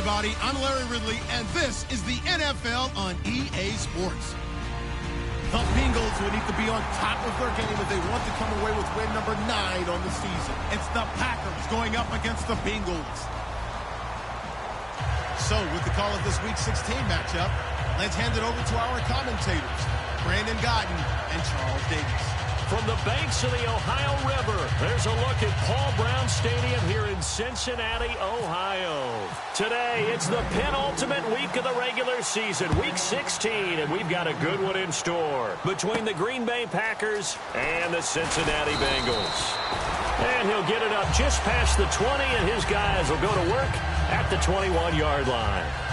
everybody. I'm Larry Ridley, and this is the NFL on EA Sports. The Bengals will need to be on top of their game if they want to come away with win number 9 on the season. It's the Packers going up against the Bengals. So, with the call of this Week 16 matchup, let's hand it over to our commentators, Brandon Godden and Charles Davis. From the banks of the Ohio River, there's a look at Paul Brown Stadium here in Cincinnati, Ohio. Today, it's the penultimate week of the regular season, Week 16, and we've got a good one in store between the Green Bay Packers and the Cincinnati Bengals. And he'll get it up just past the 20, and his guys will go to work at the 21-yard line.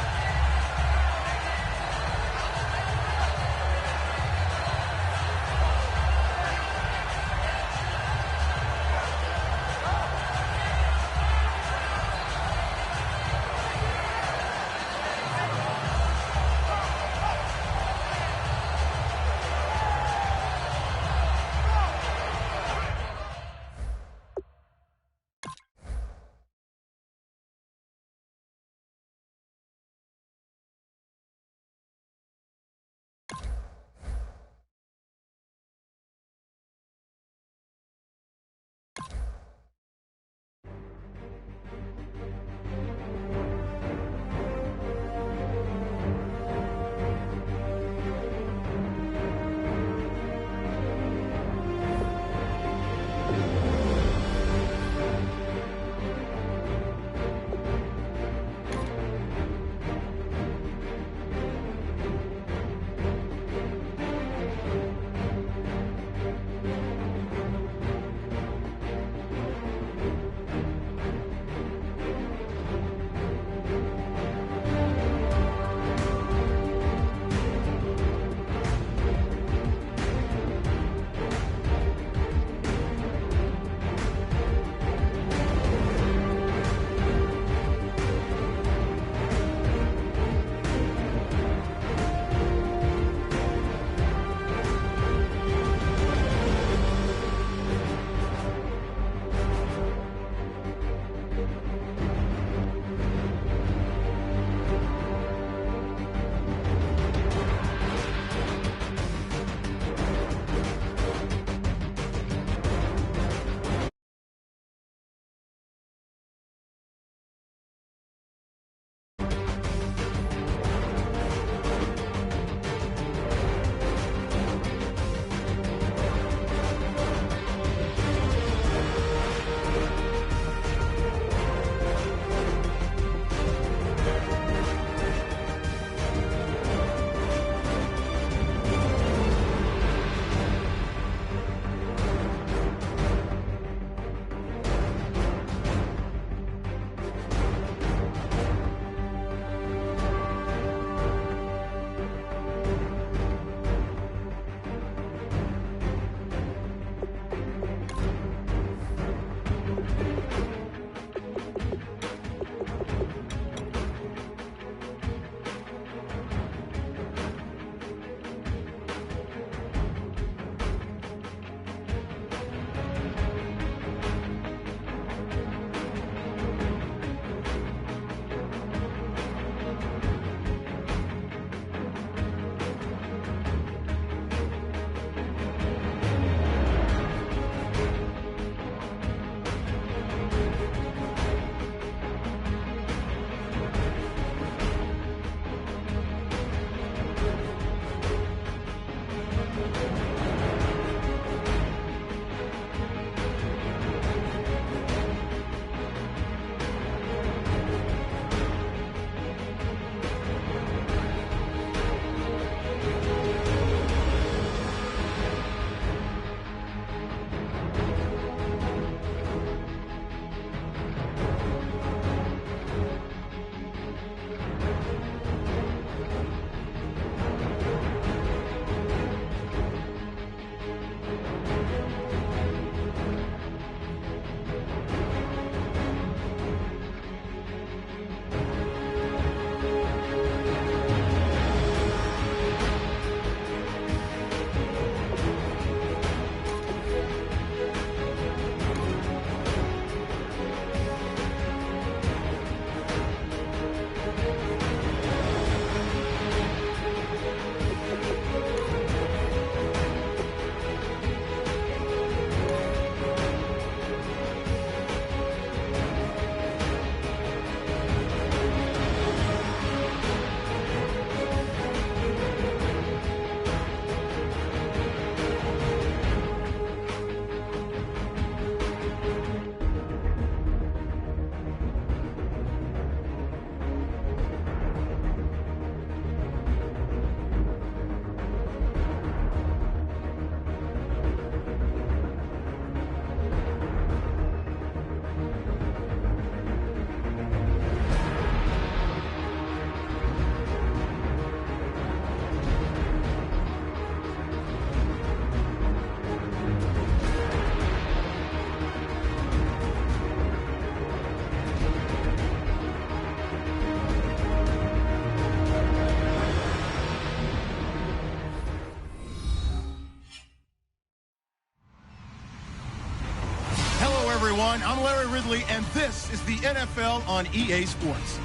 everyone. I'm Larry Ridley, and this is the NFL on EA Sports.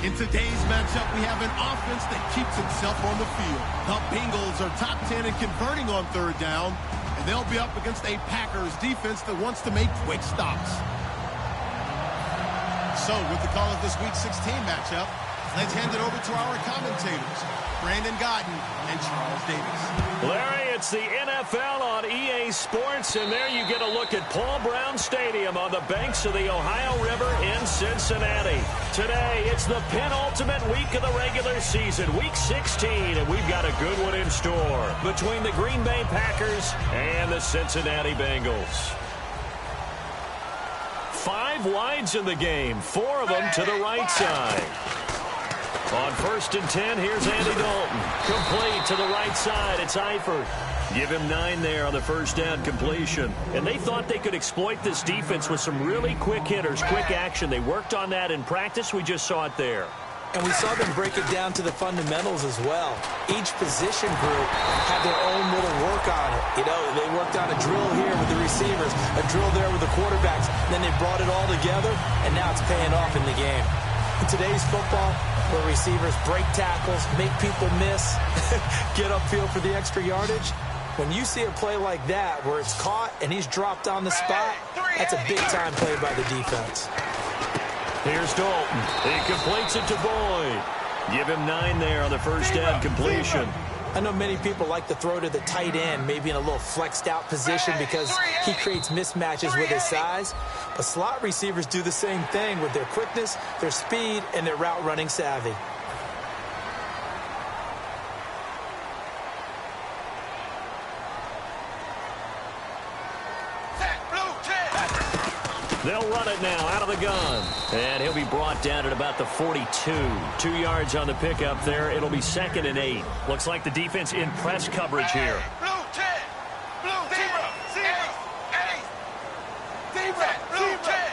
In today's matchup, we have an offense that keeps itself on the field. The Bengals are top 10 in converting on third down, and they'll be up against a Packers defense that wants to make quick stops. So, with the call of this Week 16 matchup, let's hand it over to our commentators, Brandon Godden and Charles Davis. Larry, it's the NFL on EA Sports, and there you get a look at Paul Brown Stadium on the banks of the Ohio River in Cincinnati. Today, it's the penultimate week of the regular season, Week 16, and we've got a good one in store between the Green Bay Packers and the Cincinnati Bengals. 5 wides in the game, 4 of them to the right side. On 1st and 10, here's Andy Dalton. Complete to the right side. It's Eifert. Give him 9 there on the first down completion. And they thought they could exploit this defense with some really quick hitters, quick action. They worked on that in practice. We just saw it there. And we saw them break it down to the fundamentals as well. Each position group had their own little work on it. You know, they worked on a drill here with the receivers, a drill there with the quarterbacks. Then they brought it all together, and now it's paying off in the game. In today's football, where receivers break tackles, make people miss, get upfield for the extra yardage, when you see a play like that where it's caught and he's dropped on the spot, that's a big-time play by the defense. Here's Dalton. He completes it to Boyd. Give him 9 there on the first down completion. I know many people like to throw to the tight end, maybe in a little flexed out position because he creates mismatches with his size. But slot receivers do the same thing with their quickness, their speed, and their route running savvy. They'll run it now out of the gun. And he'll be brought down at about the 42. 2 yards on the pickup there. It'll be 2nd and 8. Looks like the defense in press coverage here. Blue 10. Blue 10. Zebra. Ace. Zebra. Blue 10.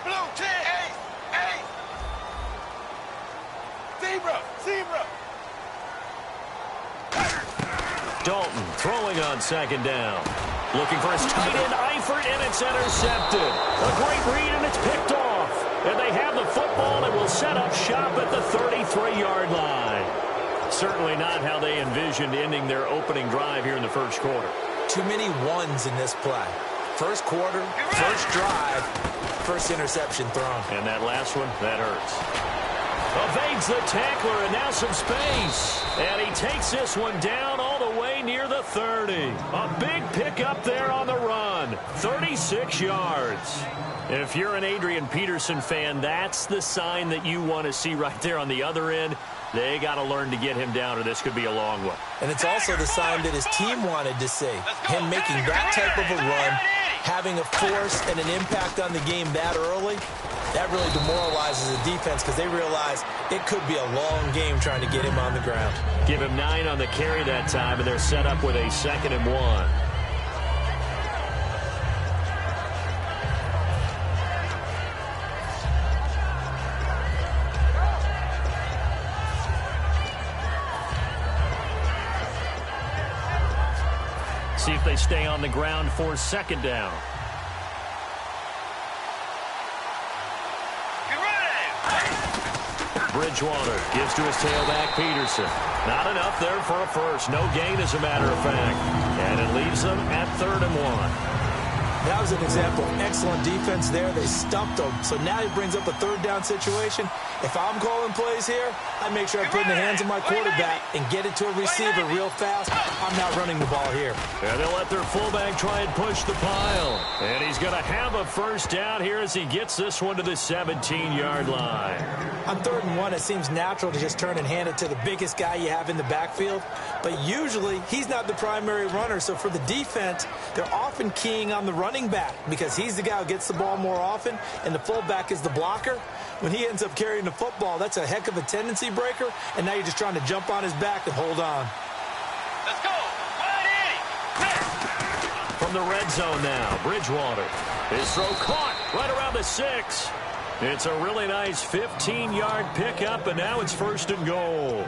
Blue 10. Ace. Zebra. Zebra. Dalton throwing on 2nd down. Looking for his tight end, Eifert, and it's intercepted. A great read, and it's picked off. And they have the football and will set up shop at the 33-yard line. Certainly not how they envisioned ending their opening drive here in the first quarter. Too many ones in this play. First quarter, first drive, first interception thrown. And that last one, that hurts. Evades the tackler, and now some space. And he takes this one down all the way near the 30. A big pickup there on the run. 36 yards. If you're an Adrian Peterson fan, that's the sign that you want to see right there on the other end. They got to learn to get him down, or this could be a long one. And it's also the sign that his team wanted to see. Him making that type of a run, having a force and an impact on the game that early, that really demoralizes the defense because they realize it could be a long game trying to get him on the ground. Give him 9 on the carry that time, and they're set up with a 2nd and 1. See if they stay on the ground for 2nd down. Bridgewater gives to his tailback, Peterson. Not enough there for a first. No gain, as a matter of fact. And it leaves them at 3rd and 1. That was an example of excellent defense there. They stumped him. So now he brings up a 3rd down situation. If I'm calling plays here, I make sure I put it in the hands of my quarterback and get it to a receiver real fast. I'm not running the ball here. And they'll let their fullback try and push the pile. And he's going to have a first down here as he gets this one to the 17-yard line. On 3rd and 1, it seems natural to just turn and hand it to the biggest guy you have in the backfield. But usually, he's not the primary runner. So for the defense, they're often keying on the running back because he's the guy who gets the ball more often, and the fullback is the blocker. When he ends up carrying the football, that's a heck of a tendency breaker, and now you're just trying to jump on his back and hold on. Let's go. From the red zone now, Bridgewater. His throw caught right around the 6. It's a really nice 15-yard pickup, and now it's 1st and goal.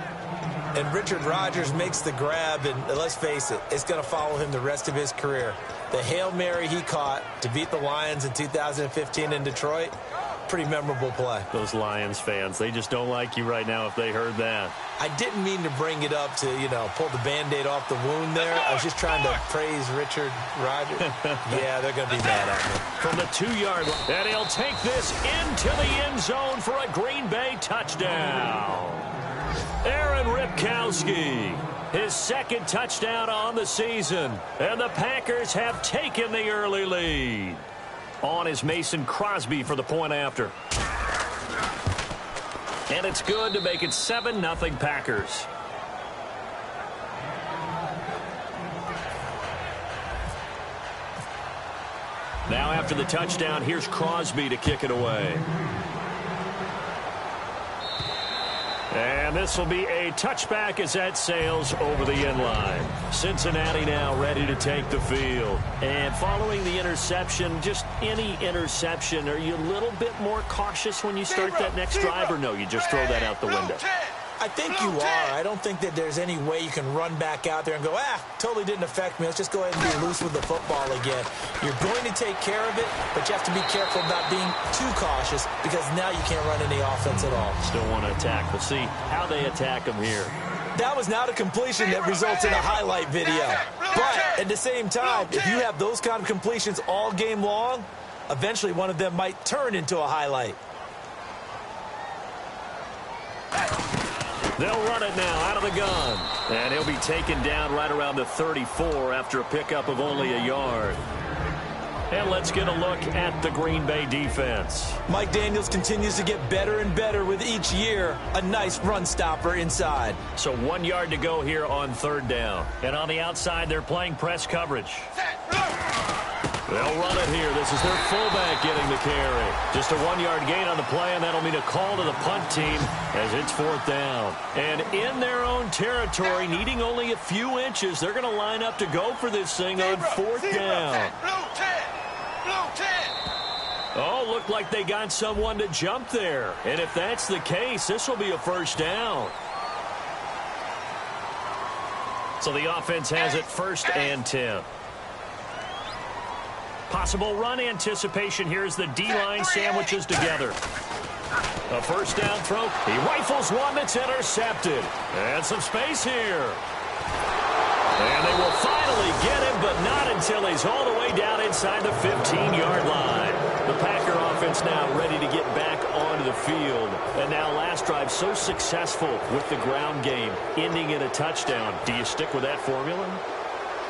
and Richard Rodgers makes the grab, and let's face it, it's going to follow him the rest of his career. The Hail Mary he caught to beat the Lions in 2015 in Detroit, pretty memorable play. Those Lions fans, they just don't like you right now if they heard that. I didn't mean to bring it up to, pull the Band-Aid off the wound there. I was just trying to praise Richard Rodgers. Yeah, they're going to be mad at me. From the 2-yard line, and he'll take this into the end zone for a Green Bay touchdown. Aaron Ripkowski, his second touchdown on the season, and the Packers have taken the early lead. On is Mason Crosby for the point after. And it's good to make it 7-0 Packers. Now after the touchdown, here's Crosby to kick it away. And this will be a touchback as that sails over the end line. Cincinnati now ready to take the field. And following the interception, just any interception, are you a little bit more cautious when you start that next drive, or no, you just throw that out the window? I think you are. I don't think that there's any way you can run back out there and go, totally didn't affect me. Let's just go ahead and be loose with the football again. You're going to take care of it, but you have to be careful about being too cautious because now you can't run any offense at all. Still want to attack. We'll see how they attack them here. That was not a completion that results in a highlight video. But at the same time, if you have those kind of completions all game long, eventually one of them might turn into a highlight. They'll run it now out of the gun. And he'll be taken down right around the 34 after a pickup of only a yard. And let's get a look at the Green Bay defense. Mike Daniels continues to get better and better with each year. A nice run stopper inside. So 1 yard to go here on 3rd down. And on the outside, they're playing press coverage. They'll run it here. This is their fullback getting the carry. Just a 1-yard gain on the play, and that'll mean a call to the punt team as it's 4th down. And in their own territory, needing only a few inches, they're going to line up to go for this thing on 4th down. Oh, looked like they got someone to jump there. And if that's the case, this will be a 1st down. So the offense has it 1st and 10. Possible run anticipation here as the D-line sandwiches together. A 1st down throw. He rifles one that's intercepted. And some space here. And they will finally get him, but not until he's all the way down inside the 15-yard line. The Packer offense now ready to get back onto the field. And now last drive so successful with the ground game, ending in a touchdown. Do you stick with that formula?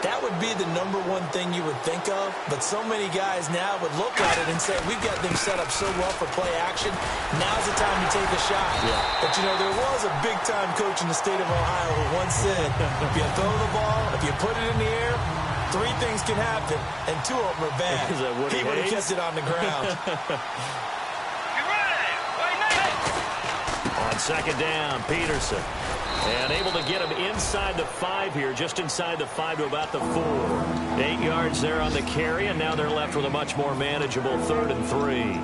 That would be the #1 thing you would think of, but so many guys now would look at it and say, we've got them set up so well for play action, now's the time to take a shot. Yeah. But, there was a big-time coach in the state of Ohio who once said, if you throw the ball, if you put it in the air, 3 things can happen, and 2 of them are bad. He would have kept it on the ground. On 2nd down, Peterson. And able to get him inside the 5 here, just inside the 5 to about the 4. 8 yards there on the carry, and now they're left with a much more manageable 3rd and 3.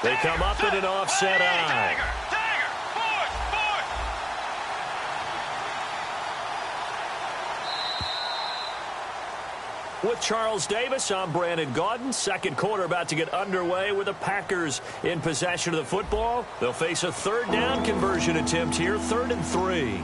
They come up in an offset eye. With Charles Davis, I'm Brandon Gaudin. 2nd quarter about to get underway with the Packers in possession of the football. They'll face a 3rd down conversion attempt here, 3rd and 3.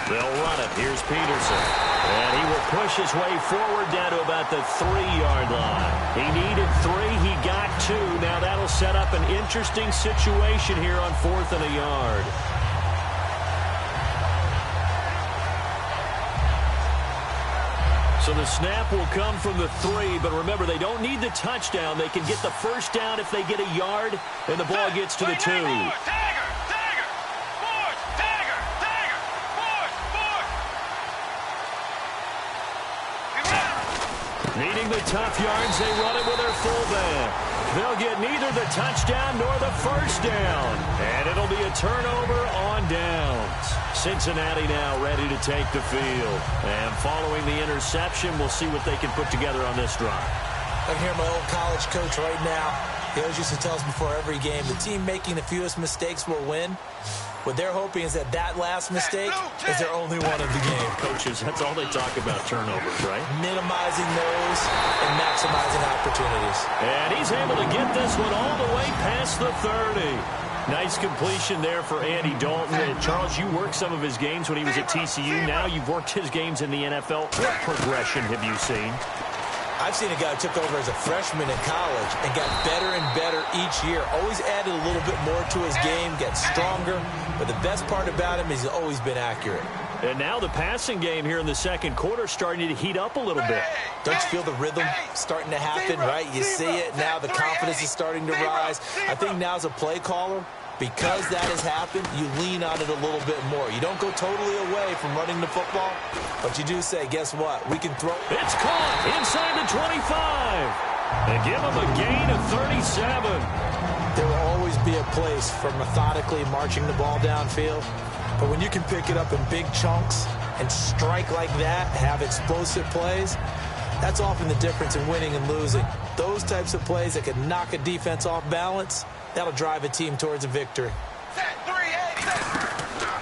They'll run it. Here's Peterson. And he will push his way forward down to about the 3-yard line. He needed 3. He got 2. Now that'll set up an interesting situation here on 4th and a yard. So the snap will come from the 3, but remember, they don't need the touchdown. They can get the 1st down if they get a yard, and the ball gets to the 2. the tough yards. They run it with their fullback. They'll get neither the touchdown nor the first down. And it'll be a turnover on downs. Cincinnati now ready to take the field. And following the interception, we'll see what they can put together on this drive. I can hear my old college coach right now. He always used to tell us before every game, the team making the fewest mistakes will win. What they're hoping is that last mistake is their only one of the game. Coaches, that's all they talk about, turnovers, right? Minimizing those and maximizing opportunities. And he's able to get this one all the way past the 30. Nice completion there for Andy Dalton. And Charles, you worked some of his games when he was at TCU. Now you've worked his games in the NFL. What progression have you seen? I've seen a guy who took over as a freshman in college and got better and better each year. Always added a little bit more to his game, got stronger. But the best part about him is he's always been accurate. And now the passing game here in the second quarter starting to heat up a little bit. Don't you feel the rhythm starting to happen, right? You see it now. The confidence is starting to rise. I think now as a play caller, because that has happened, you lean on it a little bit more. You don't go totally away from running the football, but you do say, guess what? We can throw. It's caught inside the 25. They give him a gain of 37. There will always be a place for methodically marching the ball downfield, but when you can pick it up in big chunks and strike like that, have explosive plays, that's often the difference in winning and losing. Those types of plays that can knock a defense off balance, that'll drive a team towards a victory.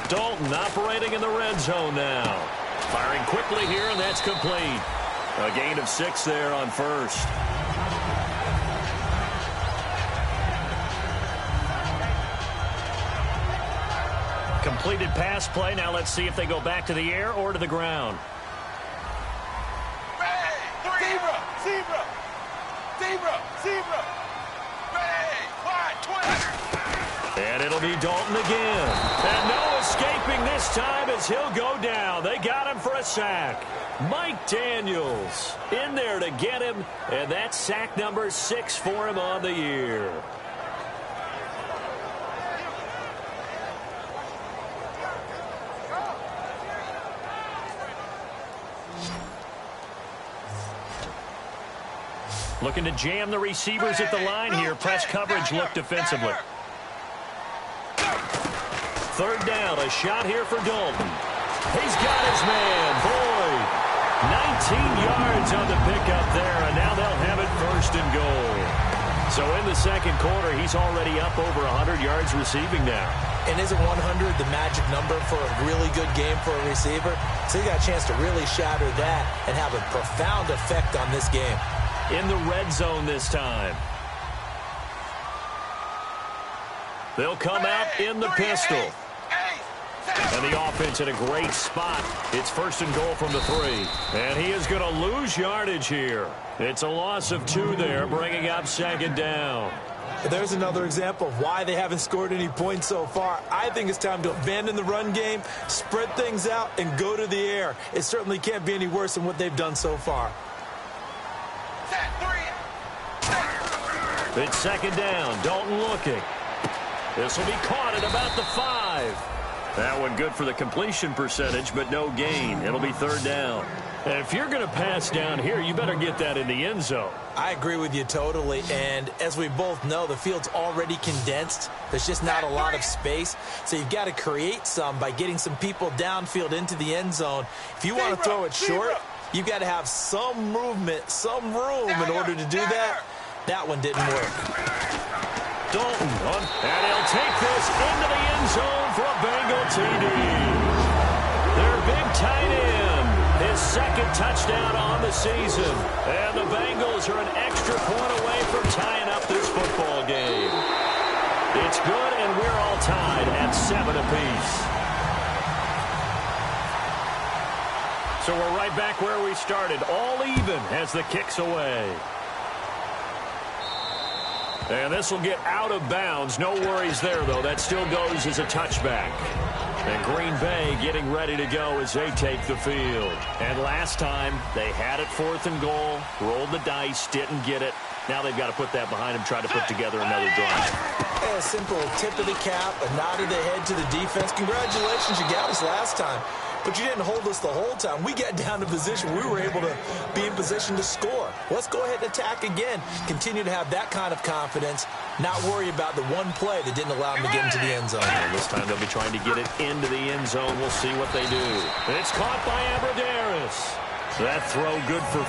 Dalton operating in the red zone now. Firing quickly here, and that's complete. A gain of 6 there on first. Completed pass play. Now let's see if they go back to the air or to the ground. Zebra. And it'll be Dalton again. And no escaping this time as he'll go down. They got him for a sack. Mike Daniels in there to get him. And that's sack number 6 for him on the year. Looking to jam the receivers at the line here. Press coverage look defensively. Third down, a shot here for Dalton. He's got his man, Boyd. 19 yards on the pickup there, and now they'll have it first and goal. So in the second quarter, he's already up over 100 yards receiving now. And isn't 100 the magic number for a really good game for a receiver? So he got a chance to really shatter that and have a profound effect on this game. In the red zone this time. They'll come out in the pistol. And the offense in a great spot. It's first and goal from the 3. And he is going to lose yardage here. It's a loss of 2 there, bringing up second down. There's another example of why they haven't scored any points so far. I think it's time to abandon the run game, spread things out, and go to the air. It certainly can't be any worse than what they've done so far. It's second down. Dalton looking. This will be caught at about the 5. That one good for the completion percentage, but no gain. It'll be third down. And if you're going to pass down here, you better get that in the end zone. I agree with you totally. And as we both know, the field's already condensed. There's just not a lot of space. So you've got to create some by getting some people downfield into the end zone. If you want to throw it short, you've got to have some movement, some room in order to do that. That one didn't work. Dalton, and he'll take this into the end zone for a Bengal TD. Their big tight end, his second touchdown on the season. And the Bengals are an extra point away from tying up this football game. It's good, and we're all tied at 7 apiece. So we're right back where we started, all even as the kick's away. And this will get out of bounds. No worries there, though. That still goes as a touchback. And Green Bay getting ready to go as they take the field. And last time, they had it 4th and goal, rolled the dice, didn't get it. Now they've got to put that behind them, try to put together another drive. A simple tip of the cap, a nod of the head to the defense. Congratulations, you got us last time. but you didn't hold us the whole time. We got down to position. We were able to be in position to score. Let's go ahead and attack again. Continue to have that kind of confidence, not worry about the one play that didn't allow them to get into the end zone. And this time they'll be trying to get it into the end zone. We'll see what they do. It's caught by Abradaris. That throw good for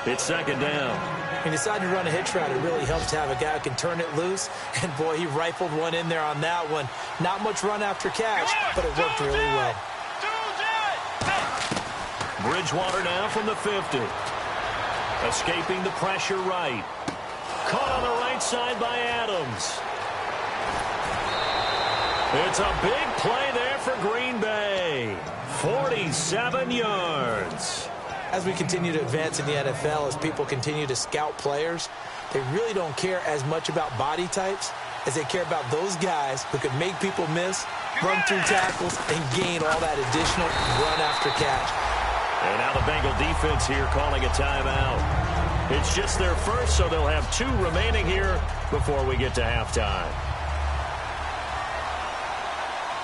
4. It's second down. He decided to run a hitch route. It really helps to have a guy who can turn it loose. And, boy, he rifled one in there on that one. Not much run after catch, but it worked really well. Bridgewater now from the 50. Escaping the pressure right. Caught on the right side by Adams. It's a big play there for Green Bay. 47 yards. As we continue to advance in the NFL, as people continue to scout players, they really don't care as much about body types as they care about those guys who can make people miss, run through tackles, and gain all that additional run after catch. And now the Bengal defense here calling a timeout. It's just their first, so they'll have 2 remaining here before we get to halftime.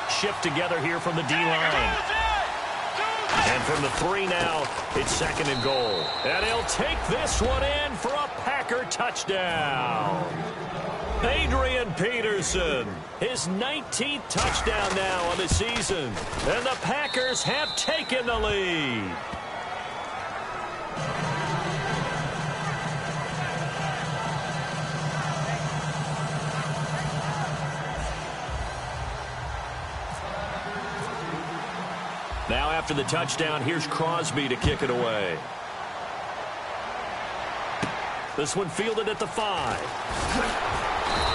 Shift together here from the D-line. And from the 3 now, it's second and goal. And he'll take this one in for a Packer touchdown. Adrian Peterson, his 19th touchdown now on the season. And the Packers have taken the lead. Now after the touchdown, here's Crosby to kick it away. This one fielded at the 5.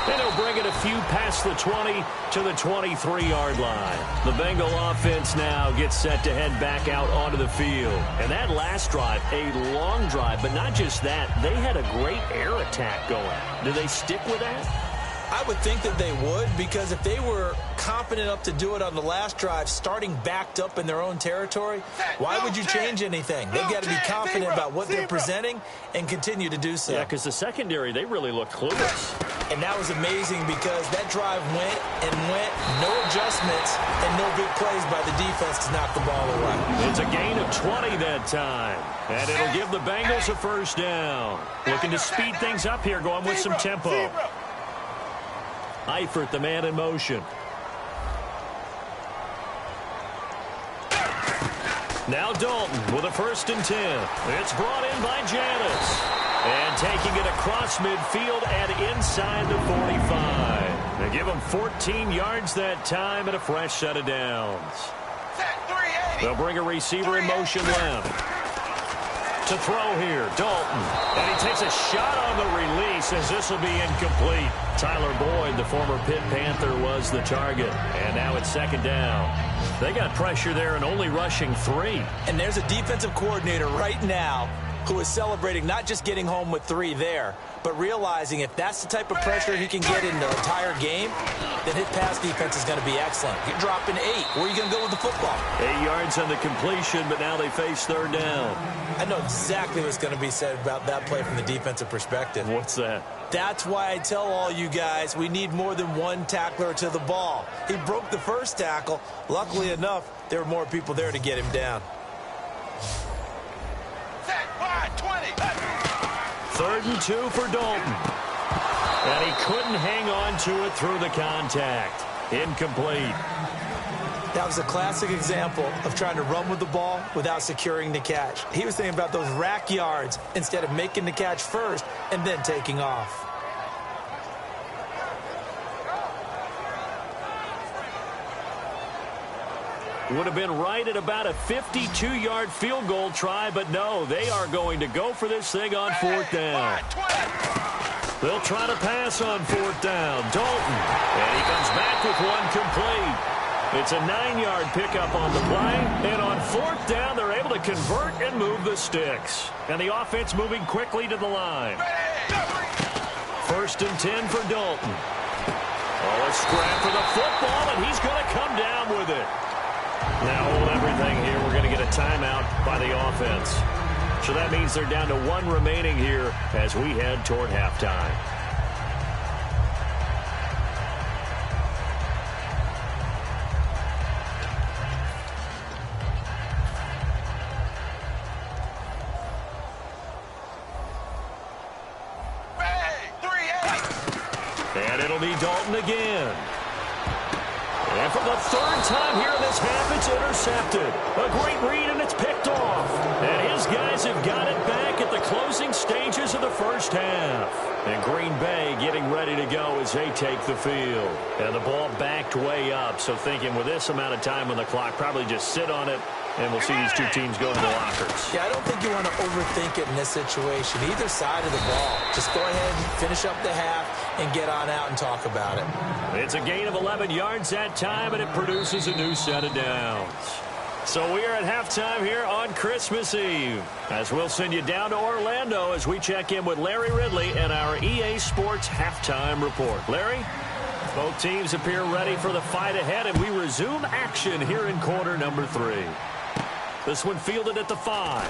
And he'll bring it a few past the 20 to the 23-yard line. The Bengal offense now gets set to head back out onto the field. And that last drive, a long drive, but not just that, they had a great air attack going. Do they stick with that? I would think that they would, because if they were confident enough to do it on the last drive, starting backed up in their own territory, why would you change anything? They've got to be confident about what they're presenting and continue to do so. Yeah, because the secondary, they really look clueless. And that was amazing because that drive went and went, no adjustments, and no big plays by the defense to knock the ball away. It's a gain of 20 that time, and it'll give the Bengals a first down. Looking to speed things up here, going with some tempo. Eifert, the man in motion. Now Dalton with a 1st and 10. It's brought in by Janis. And taking it across midfield and inside the 45. They give him 14 yards that time and a fresh set of downs. They'll bring a receiver in motion left. To throw here, Dalton. And he takes a shot on the release as this will be incomplete. Tyler Boyd, the former Pitt Panther, was the target. And now it's second down. They got pressure there and only rushing 3. And there's a defensive coordinator right now who is celebrating not just getting home with 3 there, but realizing if that's the type of pressure he can get in the entire game, then his pass defense is going to be excellent. You're dropping 8. Where are you going to go with the football? 8 yards on the completion, but now they face third down. I know exactly what's going to be said about that play from the defensive perspective. What's that? That's why I tell all you guys we need more than one tackler to the ball. He broke the first tackle. Luckily enough, there were more people there to get him down. 3rd and 2 for Dalton. And he couldn't hang on to it through the contact. Incomplete. That was a classic example of trying to run with the ball without securing the catch. He was thinking about those rack yards instead of making the catch first and then taking off. Would have been right at about a 52-yard field goal try, but no, they are going to go for this thing on 4th down. They'll try to pass on 4th down. Dalton, and he comes back with one complete. It's a 9-yard pickup on the play, and on 4th down, they're able to convert and move the sticks. And the offense moving quickly to the line. 1st and 10 for Dalton. Oh, a scrap for the football, and he's going to come down with it. Now hold everything here. We're going to get a timeout by the offense. So that means they're down to 1 remaining here as we head toward halftime. Andy Dalton again. And for the third time here in this half, it's intercepted. A great read, and it's picked off. And his guys have got it back at the closing stages of the first half. And Green Bay getting ready to go as they take the field. And the ball backed way up, so thinking with this amount of time on the clock, probably just sit on it, and we'll see these two teams go to the lockers. Yeah, I don't think you want to overthink it in this situation. Either side of the ball. Just go ahead and finish up the half and get on out and talk about it. It's a gain of 11 yards that time, and it produces a new set of downs. So we are at halftime here on Christmas Eve, as we'll send you down to Orlando as we check in with Larry Ridley and our EA Sports Halftime Report. Larry? Both teams appear ready for the fight ahead, and we resume action here in quarter number 3. This one fielded at the 5.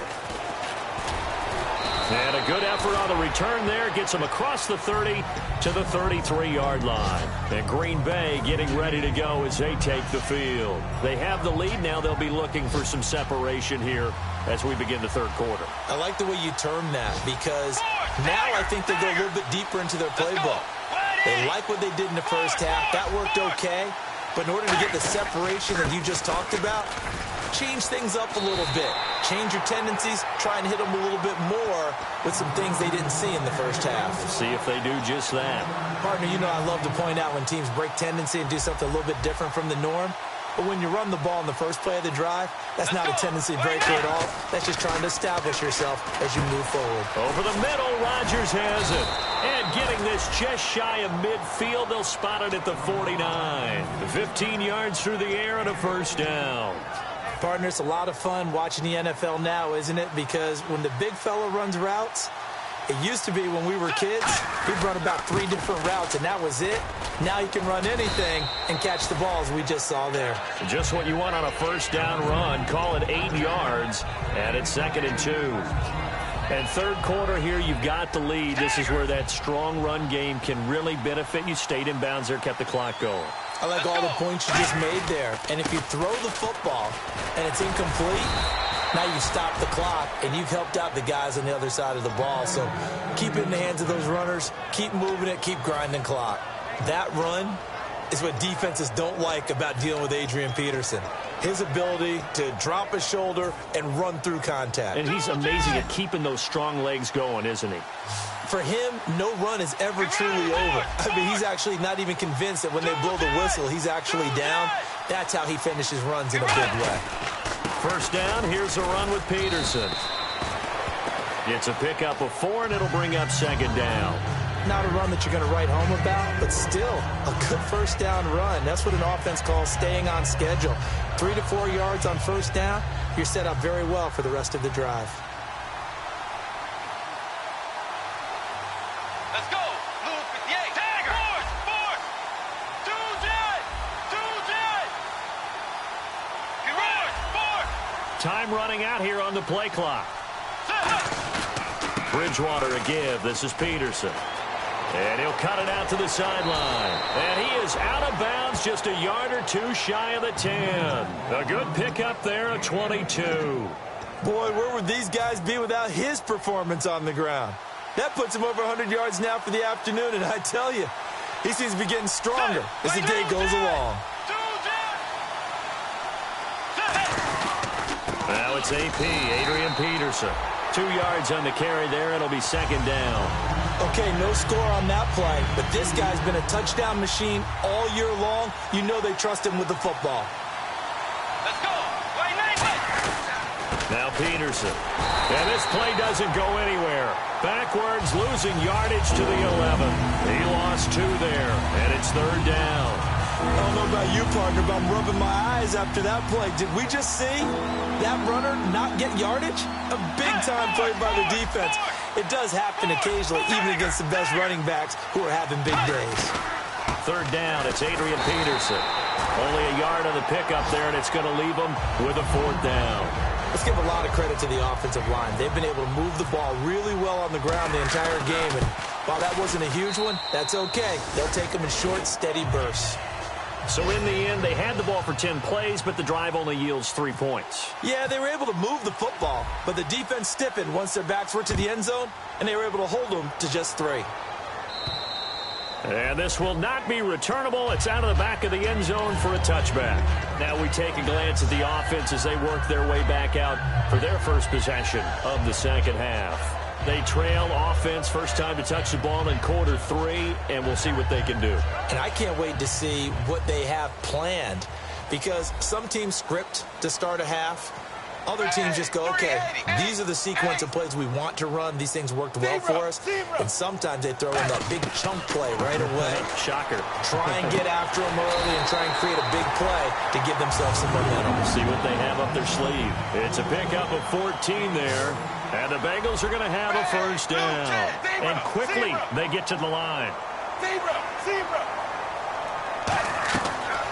And a good effort on the return there. Gets him across the 30 to the 33-yard line. And Green Bay getting ready to go as they take the field. They have the lead now. They'll be looking for some separation here as we begin the third quarter. I like the way you term that, because now I think they go a little bit deeper into their playbook. They like what they did in the first half. That worked okay. But in order to get the separation that you just talked about, change things up a little bit. Change your tendencies. Try and hit them a little bit more with some things they didn't see in the first half. See if they do just that. Partner, you know I love to point out when teams break tendency and do something a little bit different from the norm. But when you run the ball in the first play of the drive, that's not a tendency breaker at all. That's just trying to establish yourself as you move forward. Over the middle, Rodgers has it. And getting this just shy of midfield, they'll spot it at the 49. 15 yards through the air and a first down. Partner, it's a lot of fun watching the NFL now, isn't it? Because when the big fella runs routes, it used to be when we were kids, he'd run about 3 different routes, and that was it. Now he can run anything and catch the balls we just saw there. Just what you want on a first down run. Call it 8 yards, and it's 2nd and 2. And third quarter here, you've got the lead. This is where that strong run game can really benefit you. Stayed in bounds there, kept the clock going. I like all the points you just made there. And if you throw the football and it's incomplete, now you stop the clock, and you've helped out the guys on the other side of the ball. So keep it in the hands of those runners. Keep moving it. Keep grinding clock. That run is what defenses don't like about dealing with Adrian Peterson. His ability to drop his shoulder and run through contact. And he's amazing at keeping those strong legs going, isn't he? For him, no run is ever truly over. I mean, he's actually not even convinced that when they blow the whistle, he's actually down. That's how he finishes runs in a big way. First down, here's a run with Peterson. It's a pickup of 4, and it'll bring up 2nd down. Not a run that you're going to write home about, but still a good first down run. That's what an offense calls staying on schedule. 3 to 4 yards on first down, you're set up very well for the rest of the drive. Let's go. Blue 58. Tiger. Force. 2 jet. 2 jet. Force. Time running out here on the play clock. Bridgewater a give. This is Peterson. And he'll cut it out to the sideline. And he is out of bounds, just a yard or 2 shy of the 10. A good pickup there, a 22. Boy, where would these guys be without his performance on the ground? That puts him over 100 yards now for the afternoon, and I tell you, he seems to be getting stronger as the day goes along. Now it's AP, Adrian Peterson. 2 yards on the carry there. It'll be 2nd down. Okay, no score on that play, but this guy's been a touchdown machine all year long. You know they trust him with the football. Let's go. Now Peterson. And this play doesn't go anywhere. Backwards, losing yardage to the 11. He lost 2 there, and it's 3rd down. I don't know about you, partner, but I'm rubbing my eyes after that play. Did we just see that runner not get yardage? A big-time play by the defense. It does happen occasionally, even against the best running backs who are having big days. 3rd down, it's Adrian Peterson. Only a yard on the pickup there, and it's going to leave him with a 4th down. Let's give a lot of credit to the offensive line. They've been able to move the ball really well on the ground the entire game, and while that wasn't a huge one, that's okay. They'll take them in short, steady bursts. So in the end, they had the ball for 10 plays, but the drive only yields 3 points. Yeah, they were able to move the football, but the defense stiffened once their backs were to the end zone, and they were able to hold them to just 3. And this will not be returnable. It's out of the back of the end zone for a touchback. Now we take a glance at the offense as they work their way back out for their first possession of the second half. They trail offense, first time to touch the ball in quarter 3, and we'll see what they can do. And I can't wait to see what they have planned, because some teams script to start a half. Other teams just go, okay, these are the sequence of plays we want to run. These things worked well for us. And sometimes they throw in that big chunk play right away. Shocker. Try and get after them early and try and create a big play to give themselves some momentum. We'll see what they have up their sleeve. It's a pickup of 14 there. And the Bengals are going to have a first down. And quickly, they get to the line.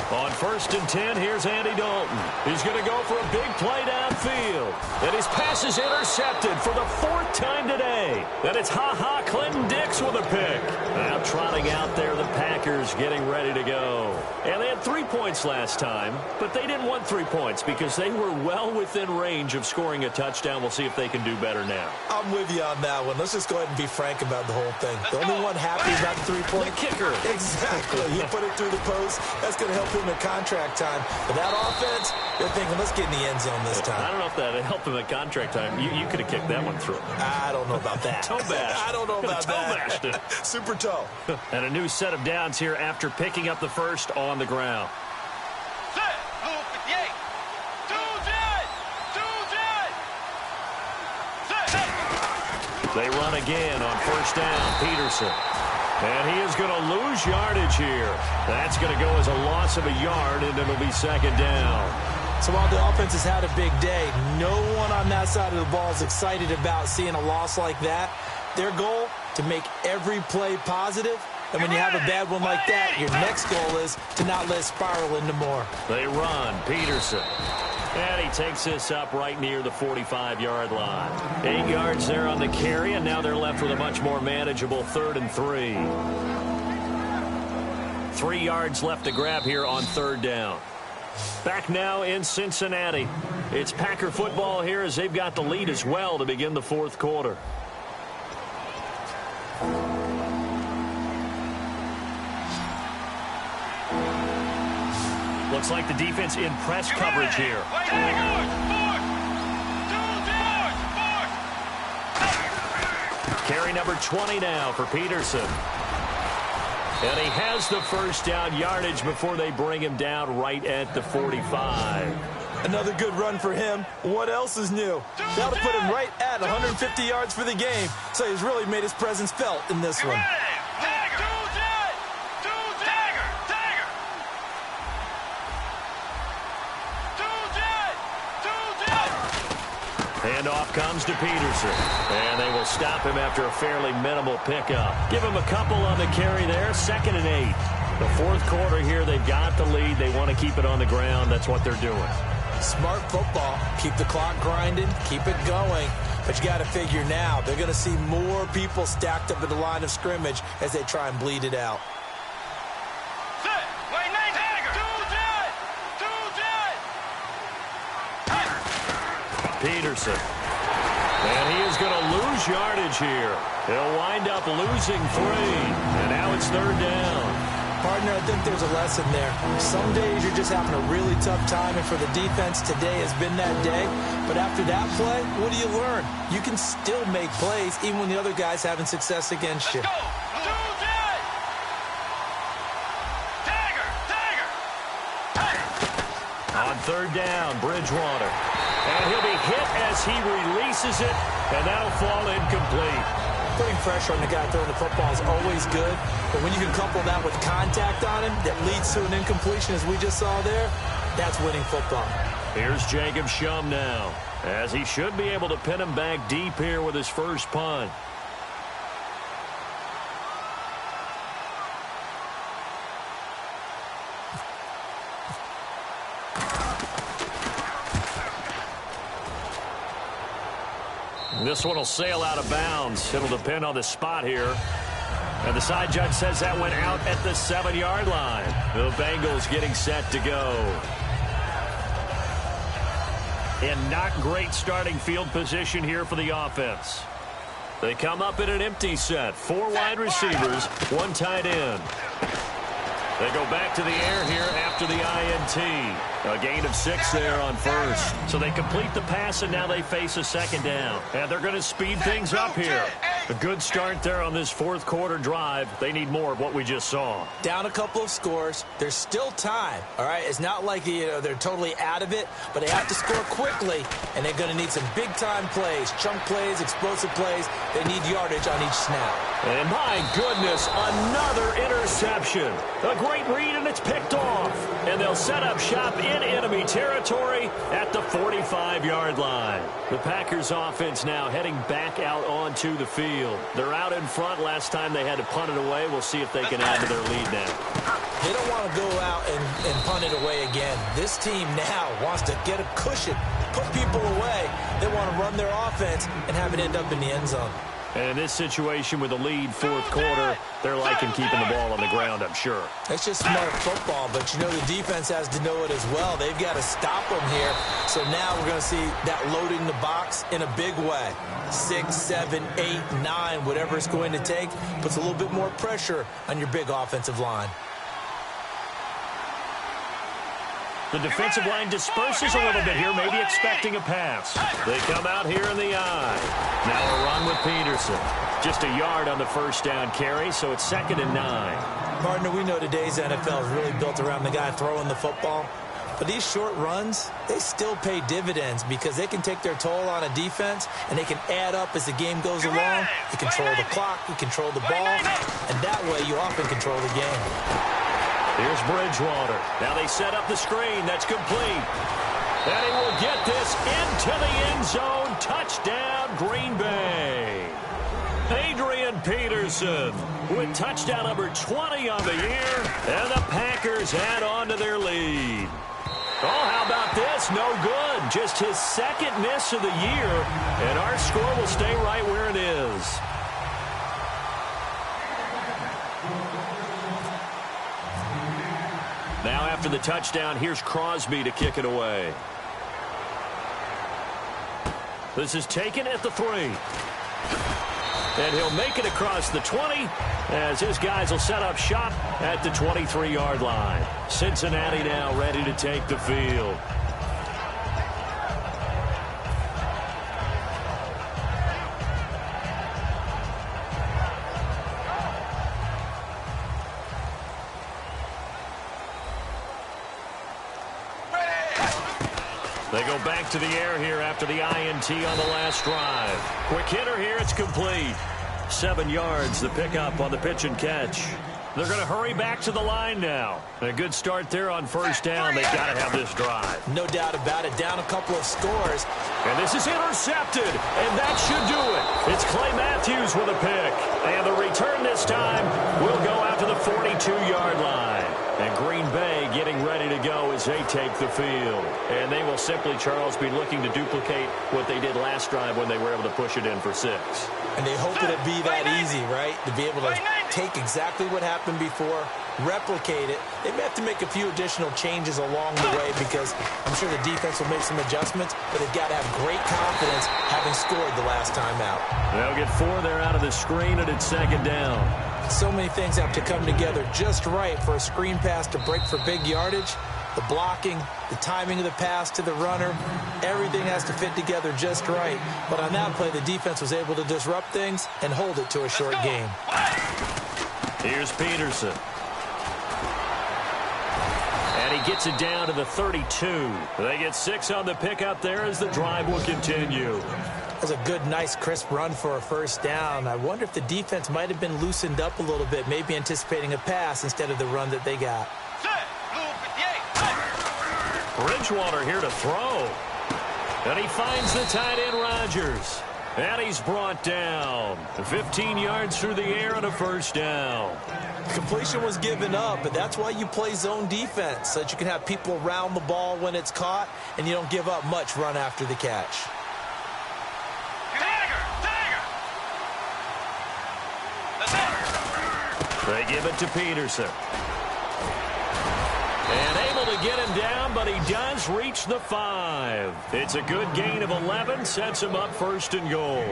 On 1st and 10, here's Andy Dalton. He's going to go for a big play downfield. And his pass is intercepted for the 4th time today. And it's ha-ha Clinton Dix with a pick. Now trotting out there, the Packers getting ready to go. And they had 3 points last time, but they didn't want 3 points because they were well within range of scoring a touchdown. We'll see if they can do better now. I'm with you on that one. Let's just go ahead and be frank about the whole thing. The only one happy about the 3-point kicker. Exactly. He put it through the post. That's going to help him at contract time. But that offense, they're thinking, let's get in the end zone this time. I don't know if that helped him at contract time. You could have kicked that one through. I don't know about that. Toe bash. I don't know about that. Toe Super toe. And a new set of downs here after picking up the first on the ground. Set. Blue 58. Set. They run again on first down. Peterson. And he is going to lose yardage here. That's going to go as a loss of a yard, and it'll be 2nd down. So while the offense has had a big day, no one on that side of the ball is excited about seeing a loss like that. Their goal, to make every play positive. And when you have a bad one like that, your next goal is to not let it spiral into more. They run. Peterson. And he takes this up right near the 45-yard line. 8 yards there on the carry, and now they're left with a much more manageable 3rd and 3. 3 yards left to grab here on 3rd down. Back now in Cincinnati. It's Packer football here as they've got the lead as well to begin the 4th quarter. Looks like the defense in press coverage here. Carry number 20 now for Peterson. And he has the first down yardage before they bring him down right at the 45. Another good run for him. What else is new? That'll put him right at 150 yards for the game. So he's really made his presence felt in this one. Handoff comes to Peterson. And they will stop him after a fairly minimal pickup. Give him a couple on the carry there. 2nd and 8. The 4th quarter here, they've got the lead. They want to keep it on the ground. That's what they're doing. Smart football. Keep the clock grinding. Keep it going. But you got to figure now, they're going to see more people stacked up at the line of scrimmage as they try and bleed it out. Peterson. And he is going to lose yardage here. He'll wind up losing 3. And now it's 3rd down. Partner, I think there's a lesson there. Some days you're just having a really tough time, and for the defense, today has been that day. But after that play, what do you learn? You can still make plays even when the other guy's having success against you. On 3rd down, Bridgewater. And he'll be hit as he releases it, and that'll fall incomplete. Putting pressure on the guy throwing the football is always good, but when you can couple that with contact on him that leads to an incompletion, as we just saw there, that's winning football. Here's Jacob Shum now, as he should be able to pin him back deep here with his first punt. This one will sail out of bounds. It'll depend on the spot here. And the side judge says that went out at the 7-yard line. The Bengals getting set to go. And not great starting field position here for the offense. They come up in an empty set. 4 wide receivers, 1 tight end. They go back to the air here after the INT. A gain of 6 there on first. So they complete the pass, and now they face a second down. And they're going to speed things up here. A good start there on this fourth quarter drive. They need more of what we just saw. Down a couple of scores. There's still time, all right? It's not like they're totally out of it, but they have to score quickly, and they're going to need some big-time plays, chunk plays, explosive plays. They need yardage on each snap. And my goodness, another interception. A great read, and it's picked off. And they'll set up shop in enemy territory at the 45-yard line. The Packers offense now heading back out onto the field. They're out in front. Last time they had to punt it away. We'll see if they can add to their lead now. They don't want to go out and punt it away again. This team now wants to get a cushion, put people away. They want to run their offense and have it end up in the end zone. And in this situation with the lead fourth quarter, they're liking keeping the ball on the ground, I'm sure. It's just smart football, but you know the defense has to know it as well. They've got to stop them here. So now we're going to see that loading the box in a big way. 6, 7, 8, 9, whatever it's going to take, puts a little bit more pressure on your big offensive line. The defensive line disperses a little bit here, maybe expecting a pass. They come out here in the eye. Now a run with Peterson. Just a yard on the first down carry, so it's 2nd and 9. Partner, we know today's NFL is really built around the guy throwing the football. But these short runs, they still pay dividends because they can take their toll on a defense, and they can add up as the game goes along. You control the clock, you control the ball, and that way you often control the game. Here's Bridgewater. Now they set up the screen. That's complete. And he will get this into the end zone. Touchdown, Green Bay. Adrian Peterson with touchdown number 20 on the year. And the Packers add on to their lead. Oh, how about this? No good. Just his 2nd miss of the year. And our score will stay right where it is. Now after the touchdown, here's Crosby to kick it away. This is taken at the 3. And he'll make it across the 20 as his guys will set up shop at the 23-yard line. Cincinnati now ready to take the field. They go back to the air here after the INT on the last drive. Quick hitter here, it's complete. 7 yards, the pickup on the pitch and catch. They're going to hurry back to the line now. A good start there on first down. They've got to have this drive. No doubt about it. Down a couple of scores. And this is intercepted, and that should do it. It's Clay Matthews with a pick. And the return this time will go out to the 42-yard line. And Green Bay getting ready to go as they take the field. And they will simply, Charles, be looking to duplicate what they did last drive when they were able to push it in for 6. And they hope it'd be that easy, right? To be able to take exactly what happened before, replicate it. They may have to make a few additional changes along the way because I'm sure the defense will make some adjustments, but they've got to have great confidence having scored the last time out. They'll get 4 there out of the screen, and it's 2nd down. So many things have to come together just right for a screen pass to break for big yardage. The blocking, the timing of the pass to the runner, everything has to fit together just right. But on that play, the defense was able to disrupt things and hold it to a short game. Here's Peterson. And he gets it down to the 32. They get 6 on the pickup there as the drive will continue. That's a good, nice, crisp run for a first down. I wonder if the defense might have been loosened up a little bit, maybe anticipating a pass instead of the run that they got. Bridgewater here to throw. And he finds the tight end, Rodgers. And he's brought down. 15 yards through the air on a first down. Completion was given up, but that's why you play zone defense, so that you can have people around the ball when it's caught, and you don't give up much run after the catch. They give it to Peterson. And able to get him down but he does reach the 5. It's a good gain of 11, sets him up 1st and goal.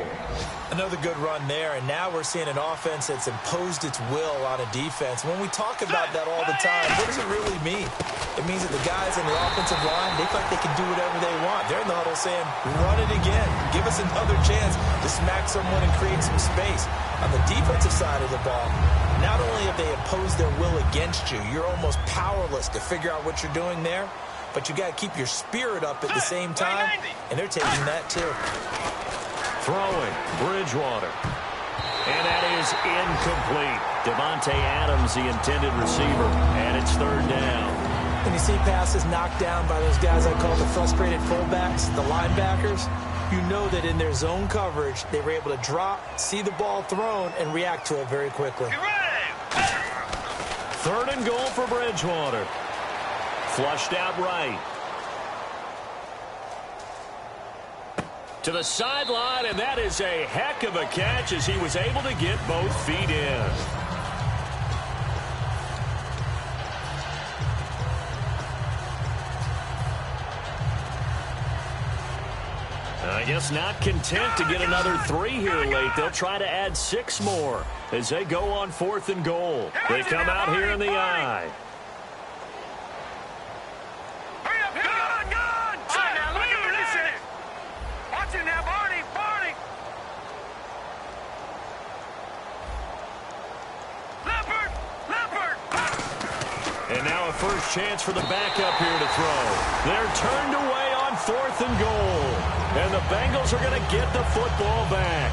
Another good run there, and now we're seeing an offense that's imposed its will on a defense. When we talk about that all the time, what does it really mean? It means that the guys in the offensive line, they feel like they can do whatever they want. They're in the huddle saying, run it again. Give us another chance to smack someone and create some space. On the defensive side of the ball, not only have they imposed their will against you, you're almost powerless to figure out what you're doing there, but you got to keep your spirit up at the same time, and they're taking that too. Throwing, Bridgewater. And that is incomplete. Devontae Adams, the intended receiver, and it's 3rd down. When you see passes knocked down by those guys I call the frustrated fullbacks, the linebackers, you know that in their zone coverage, they were able to drop, see the ball thrown, and react to it very quickly. 3rd and goal for Bridgewater. Flushed out right. To the sideline, and that is a heck of a catch as he was able to get both feet in. I guess not content to get another 3 here late. They'll try to add 6 more as they go on 4th and goal. They come out here in the I. And now a first chance for the backup here to throw. They're turned away on 4th and goal. And the Bengals are going to get the football back.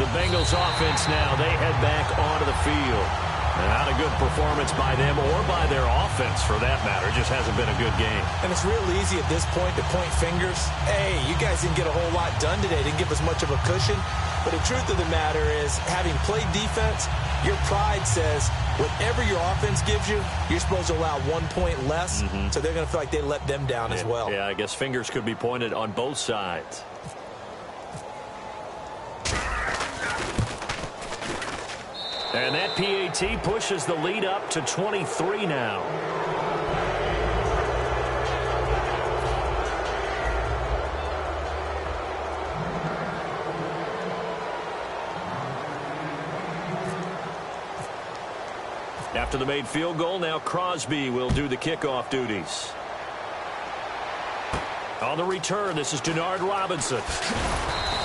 The Bengals offense now, they head back onto the field. And not a good performance by them or by their offense for that matter. It just hasn't been a good game. And it's real easy at this point to point fingers. Hey, you guys didn't get a whole lot done today. Didn't give us much of a cushion. But the truth of the matter is, having played defense, your pride says whatever your offense gives you, you're supposed to allow 1 point less. So they're going to feel like they let them down as well. Yeah, I guess fingers could be pointed on both sides. And that PAT pushes the lead up to 23 now. After the made field goal, now Crosby will do the kickoff duties. On the return, this is Denard Robinson.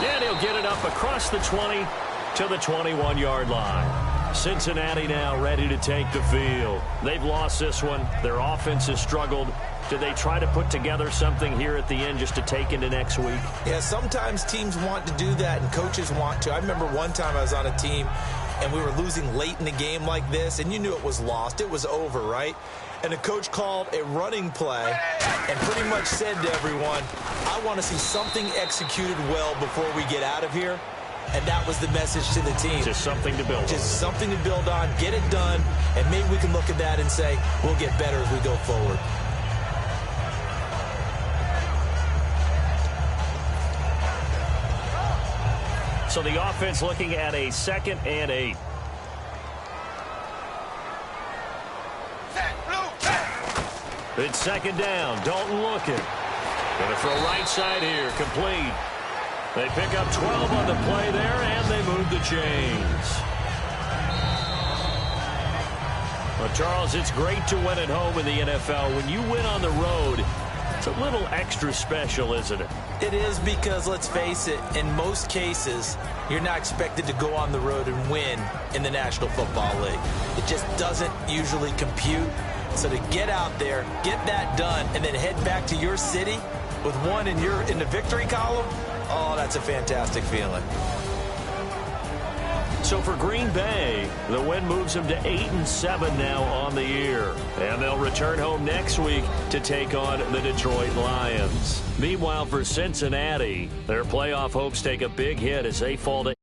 And he'll get it up across the 20 to the 21-yard line. Cincinnati now ready to take the field. They've lost this one. Their offense has struggled. Do they try to put together something here at the end just to take into next week? Yeah, sometimes teams want to do that and coaches want to. I remember one time I was on a team and we were losing late in the game like this, and you knew it was lost. It was over, right? And the coach called a running play and pretty much said to everyone, I want to see something executed well before we get out of here. And that was the message to the team. Just something to build on. Just something to build on, get it done, and maybe we can look at that and say, we'll get better as we go forward. So the offense looking at a 2nd and 8. It's 2nd down. Dalton looking. Going to throw right side here. Complete. They pick up 12 on the play there, and they move the chains. Well, Charles, it's great to win at home in the NFL. When you win on the road, it's a little extra special, isn't it? It is because, let's face it, in most cases, you're not expected to go on the road and win in the National Football League. It just doesn't usually compute. So to get out there, get that done, and then head back to your city with one in the victory column, oh, that's a fantastic feeling. So for Green Bay, the win moves them to 8-7 now on the year. And they'll return home next week to take on the Detroit Lions. Meanwhile, for Cincinnati, their playoff hopes take a big hit as they fall to